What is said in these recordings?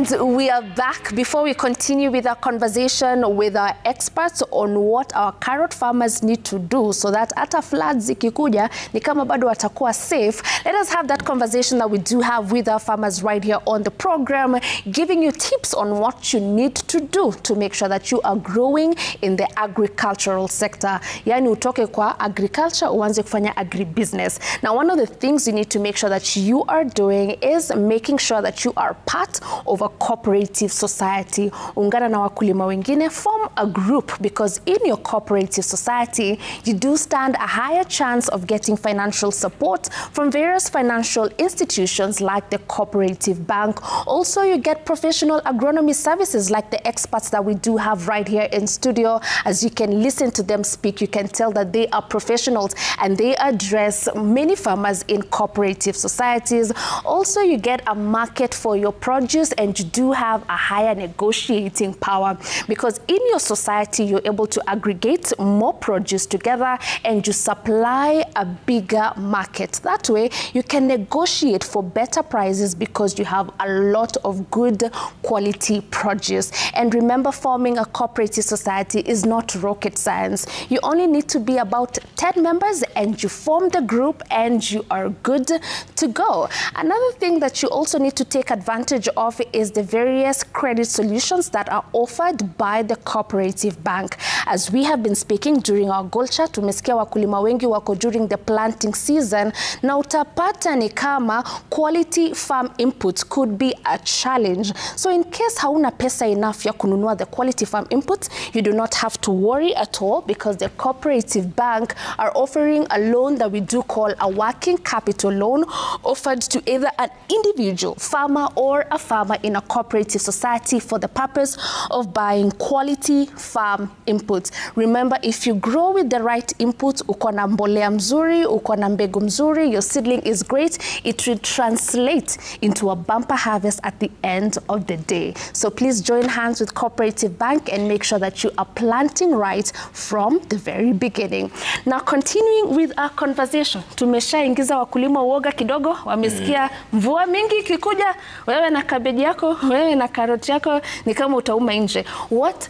And we are back. Before we continue with our conversation with our experts on what our carrot farmers need to do so that hata floods ikikuja ni kama bado watakuwa safe, let us have that conversation that we do have with our farmers right here on the program, giving you tips on what you need to do to make sure that you are growing in the agricultural sector. Yani utoke kwa agriculture uanze kufanya agribusiness. Now, one of the things you need to make sure that you are doing is making sure that you are part of a cooperative society. Ungana na wakulima wengine, form a group, because in your cooperative society, you do stand a higher chance of getting financial support from various financial institutions like the cooperative bank. Also, you get professional agronomy services like the experts that we do have right here in studio. As you can listen to them speak, you can tell that they are professionals and they address many farmers in cooperative societies. Also, you get a market for your produce and you do have a higher negotiating power, because in your society you're able to aggregate more produce together and you supply a bigger market. That way you can negotiate for better prices because you have a lot of good quality produce. And remember, forming a cooperative society is not rocket science. You only need to be about 10 members and you form the group and you are good to go. Another thing that you also need to take advantage of is the various credit solutions that are offered by the cooperative bank. As we have been speaking during our Golcha, tumesikia wakulima wengi wako during the planting season, na utapata ni kama quality farm inputs could be a challenge. So in case hauna pesa enough ya kununua the quality farm inputs, you do not have to worry at all, because the cooperative bank are offering a loan that we do call a working capital loan, offered to either an individual farmer or a farmer in a cooperative society for the purpose of buying quality farm inputs. Remember, if you grow with the right inputs, uko na mbolea mzuri, uko na mbegu mzuri, your seedling is great, it will translate into a bumper harvest at the end of the day. So please join hands with Cooperative Bank and make sure that you are planting right from the very beginning. Now, continuing with our conversation, tumeshaingiza wakulima uoga kidogo, wamesikia mvua mingi kikuja, wewe na kabeji yako, wewe na karoti yako, ni kama utauma nje. What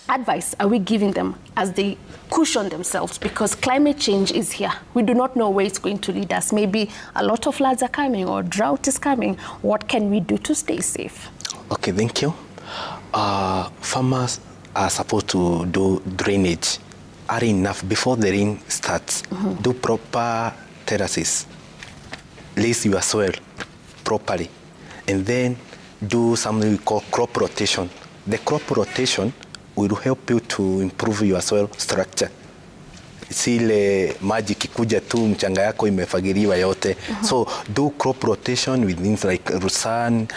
advice are we giving them as they cushion themselves? Because climate change is here. We do not know where it's going to lead us. Maybe a lot of floods are coming or drought is coming. What can we do to stay safe? Okay, thank you. Farmers are supposed to do drainage early enough before the rain starts. Do proper terraces. Lace your soil properly. And then do something we call crop rotation. The crop rotation will help you to improve your soil structure. Sile maji kikuja tu mchanga yako imefagiliwa yote. So do crop rotation with things like Rusan.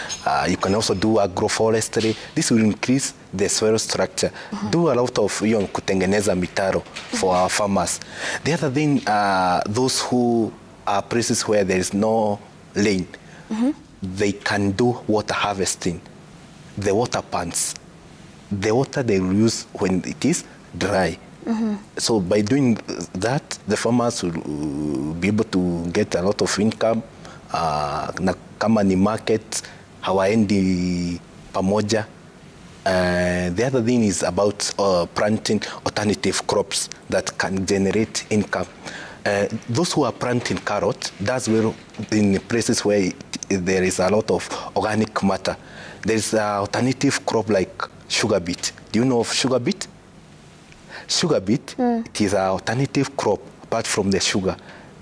You can also do agroforestry. This will increase the soil structure. Do a lot of kutengeneza mitaro for our farmers. The other thing, those who are places where there is no rain, they can do water harvesting. The water pans. The water they will use when it is dry. So by doing that, the farmers will be able to get a lot of income. Na kama ni market, hawaendi pamoja. The other thing is about planting alternative crops that can generate income. Those who are planting carrot, that's where in places where there is a lot of organic matter. There is an alternative crop like sugar beet. Do you know of sugar beet? Sugar beet, it is an alternative crop apart from the sugar,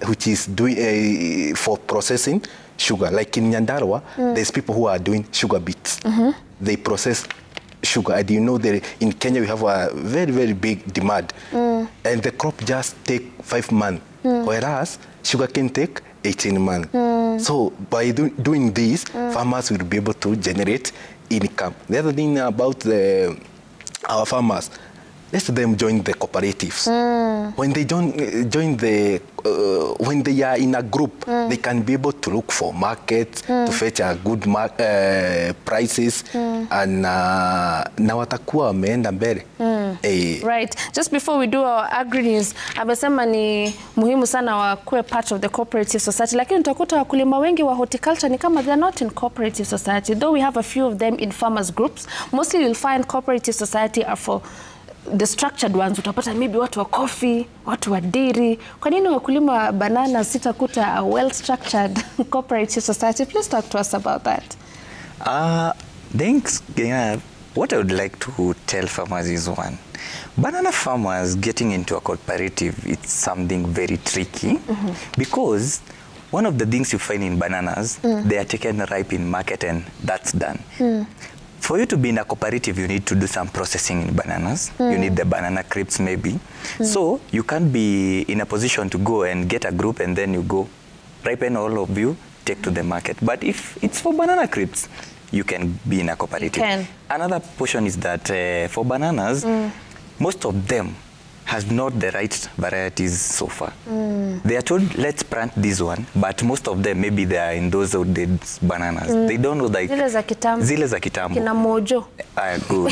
which is doing for processing sugar. Like in Nyandarua, there's people who are doing sugar beets. They process sugar. And you know that in Kenya we have a very, very big demand. And the crop just take 5 months, whereas sugar can take 18 months. So by doing this, farmers will be able to generate income. The other thing about our farmers, let them join the cooperatives. When they join the, when they are in a group, they can be able to look for markets, to fetch a good prices, and na watakuwa wameenda mbele. Right. Just before we do our agri news, amesema ni muhimu sana wakuwe part of the cooperative society, lakini utakuta wakulima wengi wa horticulture ni kama they're not in cooperative society, though we have a few of them in farmers groups. Mostly you'll find cooperative society are for the structured ones. Utapata maybe watu wa coffee, watu wa dairy. Kwa nini wakulima wa banana sitakuta a well-structured cooperative society? Please talk to us about that. Thanks, what I would like to tell farmers is one, banana farmers getting into a cooperative, it's something very tricky because one of the things you find in bananas, they are taken ripe in market and that's done. For you to be in a cooperative, you need to do some processing in bananas. You need the banana crisps maybe. So you can't be in a position to go and get a group and then you go ripen all of you, take to the market. But if it's for banana crisps, you can be in a cooperative. Another portion is that for bananas, most of them has not the right varieties so far. They are told, let's plant this one, but most of them, maybe they are in those outdated bananas. They don't know like... Zile za kitambo. Zile za kitambo. Kina mojo. Good.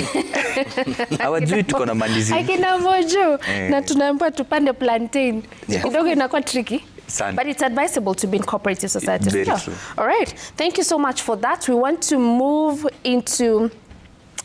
Hawajui tuko na mandizi. Akina mojo. Na tunaambiwa tupande plantain. Kidogo inakuwa tricky. But it's advisable to be in cooperative societies. Very true. All right. Thank you so much for that. We want to move into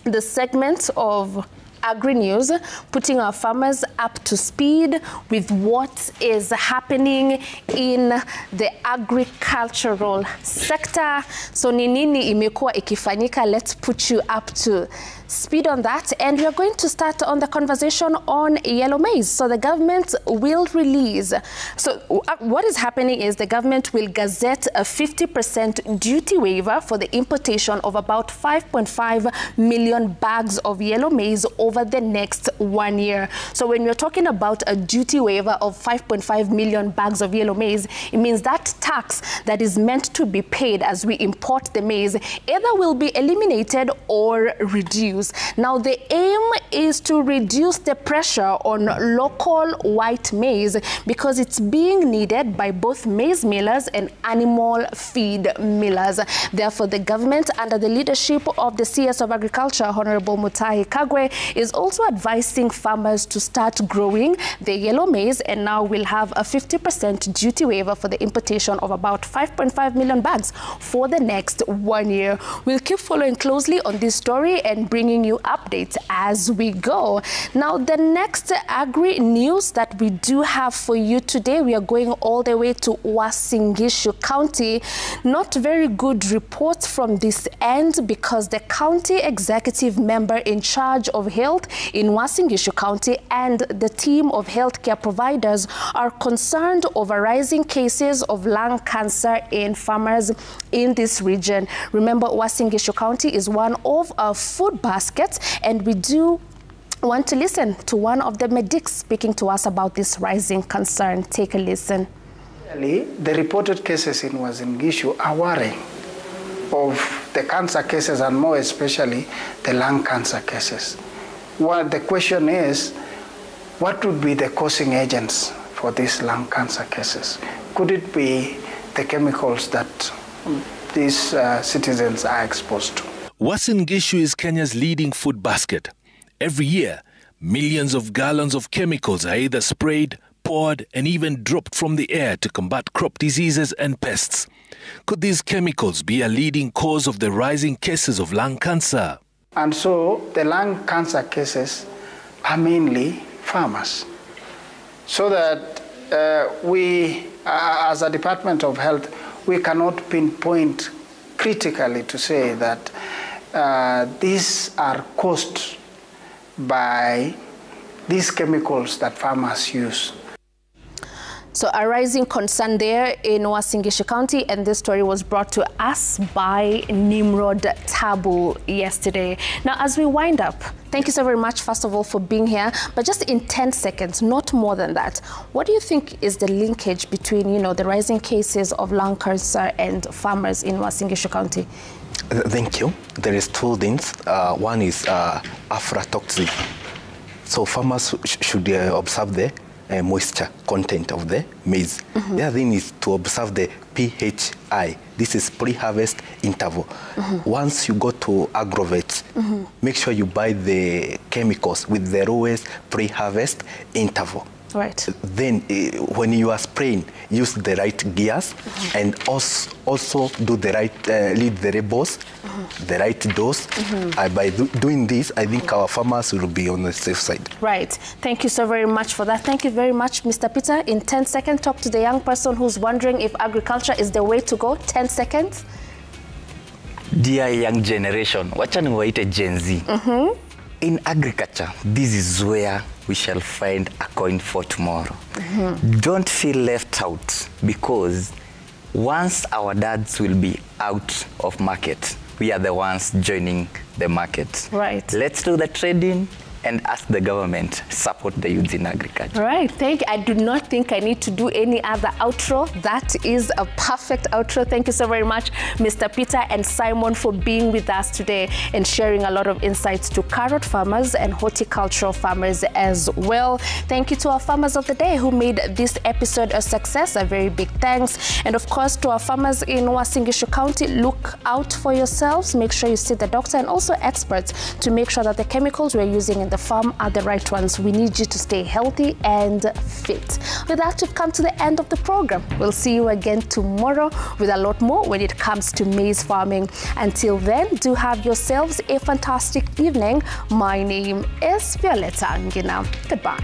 the segment of agri-news, putting our farmers up to speed with what is happening in the agricultural sector. So ni nini imekuwa ikifanyika? Let's put you up to speed on that, and we are going to start on the conversation on yellow maize. So the government will release, so what is happening is the government will gazette a 50% duty waiver for the importation of about 5.5 million bags of yellow maize over the next 1 year. So when we're talking about a duty waiver of 5.5 million bags of yellow maize, it means that tax that is meant to be paid as we import the maize either will be eliminated or reduced. Now, the aim is to reduce the pressure on local white maize because it's being needed by both maize millers and animal feed millers. Therefore, the government, under the leadership of the CS of Agriculture, Honorable Mutahi Kagwe, is also advising farmers to start growing the yellow maize, and now we'll have a 50% duty waiver for the importation of about 5.5 million bags for the next 1 year. We'll keep following closely on this story and bringing you updates as we go. Now, the next agri news that we do have for you today, we are going all the way to Uasin Gishu County. Not very good reports from this end because the county executive member in charge of health in Uasin Gishu County and the team of healthcare providers are concerned over rising cases of lung cancer in farmers in this region. Remember, Uasin Gishu County is one of our food baskets, and we do want to listen to one of the medics speaking to us about this rising concern. Take a listen. The reported cases in Uasin Gishu are worrying of the cancer cases, and more especially the lung cancer cases. Well, the question is, what would be the causing agents for these lung cancer cases? Could it be the chemicals that these citizens are exposed to? Uasin Gishu is Kenya's leading food basket. Every year, millions of gallons of chemicals are either sprayed, poured, and even dropped from the air to combat crop diseases and pests. Could these chemicals be a leading cause of the rising cases of lung cancer? And so the lung cancer cases are mainly farmers. So that we, as a Department of Health, we cannot pinpoint critically to say that these are caused by these chemicals that farmers use. So a rising concern there in Uasin Gishu County, and this story was brought to us by Nimrod Tabu yesterday. Now, as we wind up, thank you so very much, first of all, for being here. But just in 10 seconds, not more than that, what do you think is the linkage between, you know, the rising cases of lung cancer and farmers in Uasin Gishu County? Thank you. There is two things. One is aflatoxin. So farmers should observe the moisture content of the maize. The other thing is to observe the PHI. This is pre-harvest interval. Once you go to Agrovet, make sure you buy the chemicals with the lowest pre-harvest interval. Right. Then when you are spraying, use the right gears and also do the right, read the labels, the right dose. By doing this, I think our farmers will be on the safe side. Right. Thank you so very much for that. Thank you very much, Mr. Peter. In 10 seconds, talk to the young person who's wondering if agriculture is the way to go. 10 seconds. Dear young generation, wacha niwaite Gen Z. In agriculture, this is where we shall find a coin for tomorrow. Don't feel left out, because once our dads will be out of market, we are the ones joining the market. Right. Let's do the trading and ask the government support the youth in agriculture. Right, thank you. I do not think I need to do any other outro. That is a perfect outro. Thank you so very much, Mr. Peter and Simon, for being with us today and sharing a lot of insights to carrot farmers and horticultural farmers as well. Thank you to our farmers of the day who made this episode a success. A very big thanks. And of course, to our farmers in Uasin Gishu County, look out for yourselves. Make sure you see the doctor and also experts to make sure that the chemicals we're using in the farm are the right ones. We need you to stay healthy and fit. With that, we've come to the end of the program. We'll see you again tomorrow with a lot more when it comes to maize farming. Until then, do have yourselves a fantastic evening. My name is Violeta Ngina. Goodbye.